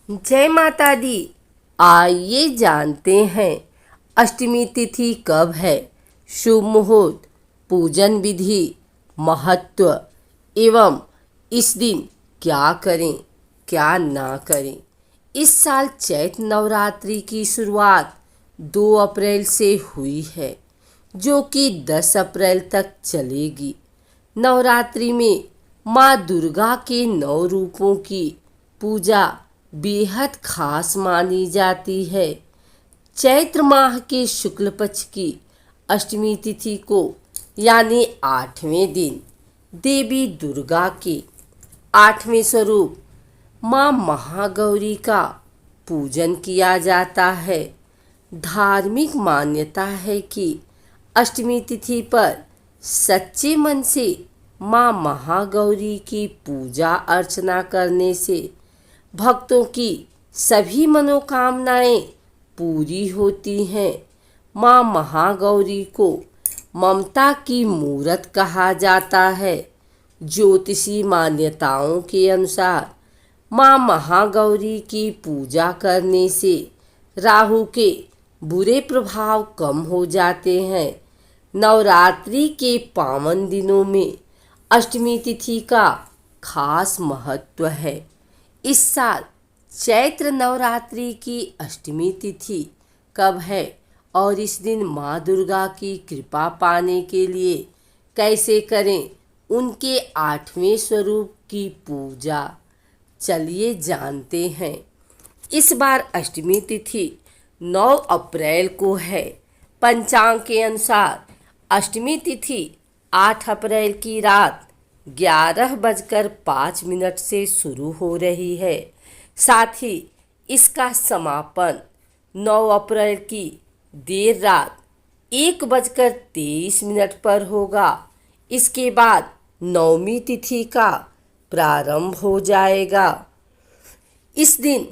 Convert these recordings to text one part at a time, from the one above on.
जय माता दी। आइए जानते हैं अष्टमी तिथि कब है, शुभ मुहूर्त, पूजन विधि, महत्व एवं इस दिन क्या करें क्या ना करें। इस साल चैत्र नवरात्रि की शुरुआत 2 अप्रैल से हुई है, जो कि 10 अप्रैल तक चलेगी। नवरात्रि में माँ दुर्गा के 9 रूपों की पूजा बेहद खास मानी जाती है। चैत्र माह के शुक्ल पक्ष की अष्टमी तिथि को यानी 8वें दिन देवी दुर्गा के 8वें स्वरूप माँ महागौरी का पूजन किया जाता है। धार्मिक मान्यता है कि अष्टमी तिथि पर सच्चे मन से माँ महागौरी की पूजा अर्चना करने से भक्तों की सभी मनोकामनाएं पूरी होती हैं। माँ महागौरी को ममता की मूरत कहा जाता है। ज्योतिषी मान्यताओं के अनुसार माँ महागौरी की पूजा करने से राहु के बुरे प्रभाव कम हो जाते हैं। नवरात्रि के पावन दिनों में अष्टमी तिथि का खास महत्व है। इस साल चैत्र नवरात्रि की अष्टमी तिथि कब है और इस दिन माँ दुर्गा की कृपा पाने के लिए कैसे करें उनके 8वें स्वरूप की पूजा, चलिए जानते हैं। इस बार अष्टमी तिथि 9 अप्रैल को है। पंचांग के अनुसार अष्टमी तिथि 8 अप्रैल की रात 11:05 से शुरू हो रही है। साथ ही इसका समापन 9 अप्रैल की देर रात 1:23 पर होगा। इसके बाद नवमी तिथि का प्रारंभ हो जाएगा। इस दिन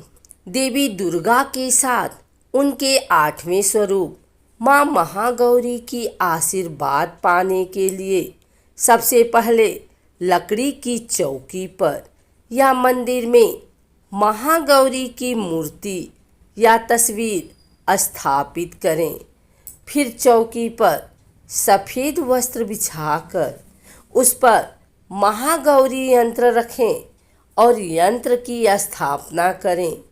देवी दुर्गा के साथ उनके 8वें स्वरूप माँ महागौरी की आशीर्वाद पाने के लिए सबसे पहले लकड़ी की चौकी पर या मंदिर में महागौरी की मूर्ति या तस्वीर स्थापित करें। फिर चौकी पर सफ़ेद वस्त्र बिछाकर उस पर महागौरी यंत्र रखें और यंत्र की स्थापना करें।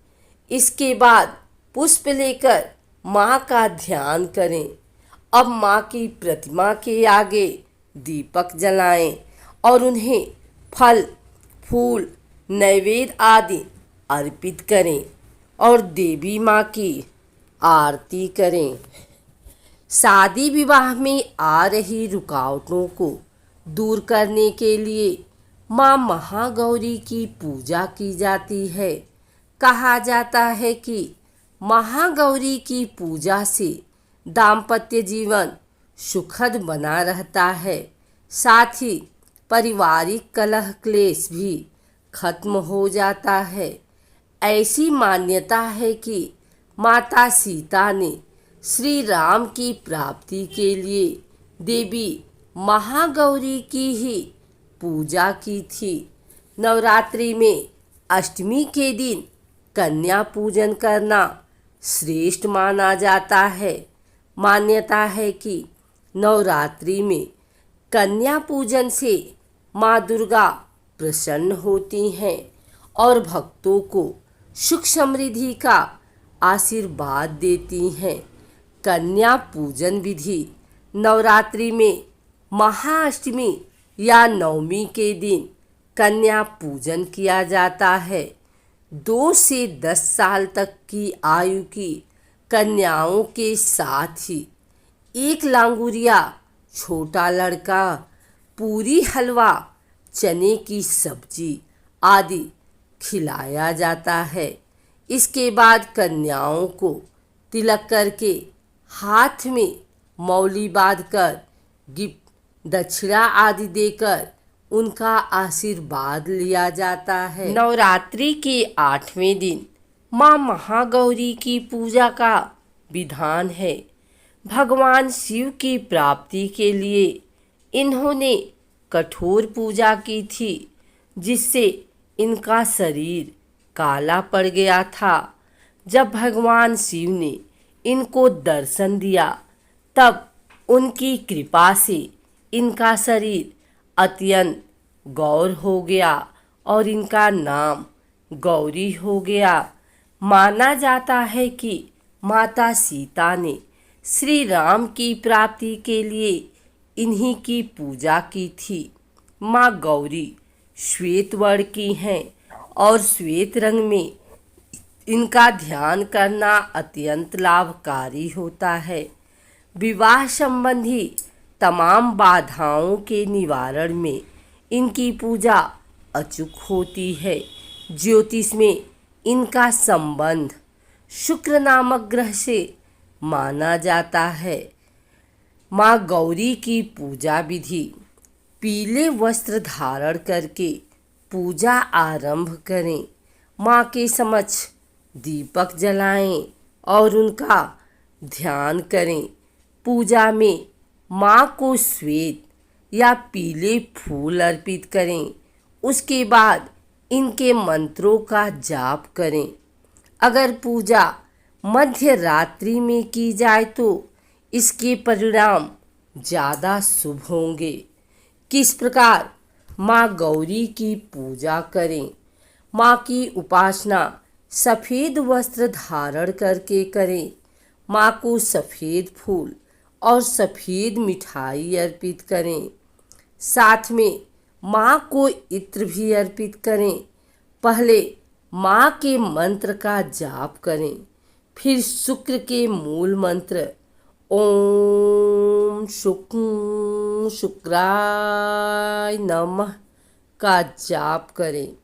इसके बाद पुष्प लेकर माँ का ध्यान करें। अब माँ की प्रतिमा के आगे दीपक जलाएं और उन्हें फल, फूल, नैवेद्य आदि अर्पित करें और देवी माँ की आरती करें। शादी विवाह में आ रही रुकावटों को दूर करने के लिए माँ महागौरी की पूजा की जाती है। कहा जाता है कि महागौरी की पूजा से दाम्पत्य जीवन सुखद बना रहता है। साथ ही पारिवारिक कलह क्लेश भी खत्म हो जाता है। ऐसी मान्यता है कि माता सीता ने श्री राम की प्राप्ति के लिए देवी महागौरी की ही पूजा की थी। नवरात्रि में अष्टमी के दिन कन्या पूजन करना श्रेष्ठ माना जाता है। मान्यता है कि नवरात्रि में कन्या पूजन से माँ दुर्गा प्रसन्न होती हैं और भक्तों को सुख समृद्धि का आशीर्वाद देती हैं। कन्या पूजन विधि नवरात्रि में महाअष्टमी या नवमी के दिन कन्या पूजन किया जाता है। 2 से 10 साल तक की आयु की कन्याओं के साथ ही एक लांगुरिया, छोटा लड़का, पूरी हलवा, चने की सब्जी आदि खिलाया जाता है। इसके बाद कन्याओं को तिलक करके हाथ में मौली बांधकर गिफ्ट, दक्षिणा आदि देकर उनका आशीर्वाद लिया जाता है। नवरात्रि के 8वें दिन माँ महागौरी की पूजा का विधान है। भगवान शिव की प्राप्ति के लिए इन्होंने कठोर पूजा की थी, जिससे इनका शरीर काला पड़ गया था। जब भगवान शिव ने इनको दर्शन दिया तब उनकी कृपा से इनका शरीर अत्यंत गौर हो गया और इनका नाम गौरी हो गया। माना जाता है कि माता सीता ने श्री राम की प्राप्ति के लिए इन्हीं की पूजा की थी। माँ गौरी श्वेत वर्ण की हैं और श्वेत रंग में इनका ध्यान करना अत्यंत लाभकारी होता है। विवाह संबंधी तमाम बाधाओं के निवारण में इनकी पूजा अचूक होती है। ज्योतिष में इनका संबंध शुक्र नामक ग्रह से माना जाता है। माँ गौरी की पूजा विधि: पीले वस्त्र धारण करके पूजा आरंभ करें। माँ के समक्ष दीपक जलाएं और उनका ध्यान करें। पूजा में माँ को श्वेत या पीले फूल अर्पित करें। उसके बाद इनके मंत्रों का जाप करें। अगर पूजा मध्य रात्रि में की जाए तो इसके परिणाम ज़्यादा शुभ होंगे। किस प्रकार माँ गौरी की पूजा करें? माँ की उपासना सफ़ेद वस्त्र धारण करके करें। माँ को सफ़ेद फूल और सफ़ेद मिठाई अर्पित करें। साथ में माँ को इत्र भी अर्पित करें। पहले माँ के मंत्र का जाप करें, फिर शुक्र के मूल मंत्र ओम शुक्राय नमः का जाप करें।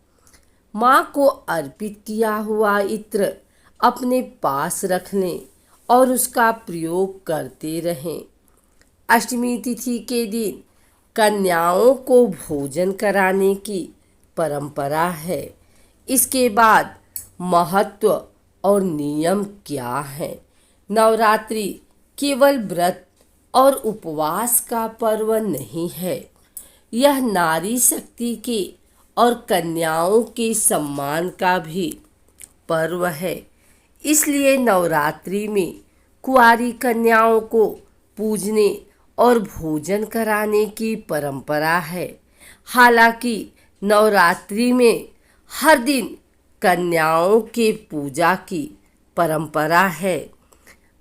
माँ को अर्पित किया हुआ इत्र अपने पास रख लें और उसका प्रयोग करते रहें। अष्टमी तिथि के दिन कन्याओं को भोजन कराने की परंपरा है। इसके बाद महत्व और नियम क्या है? नवरात्रि केवल व्रत और उपवास का पर्व नहीं है, यह नारी शक्ति के और कन्याओं के सम्मान का भी पर्व है। इसलिए नवरात्रि में कुंवारी कन्याओं को पूजने और भोजन कराने की परंपरा है। हालांकि नवरात्रि में हर दिन कन्याओं के पूजा की परंपरा है,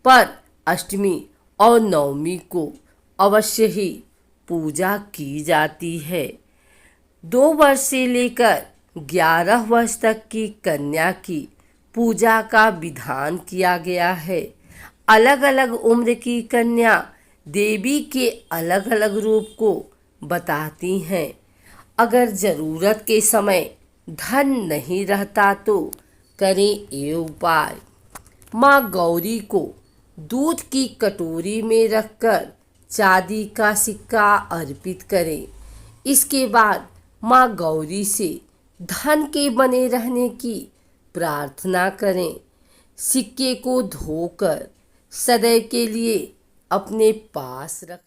पर अष्टमी और नवमी को अवश्य ही पूजा की जाती है। 2 वर्ष से लेकर 11 वर्ष तक की कन्या की पूजा का विधान किया गया है। अलग अलग उम्र की कन्या देवी के अलग अलग रूप को बताती हैं। अगर ज़रूरत के समय धन नहीं रहता तो करें ये उपाय: माँ गौरी को दूध की कटोरी में रखकर चांदी का सिक्का अर्पित करें। इसके बाद माँ गौरी से धन के बने रहने की प्रार्थना करें। सिक्के को धोकर सदैव के लिए अपने पास रख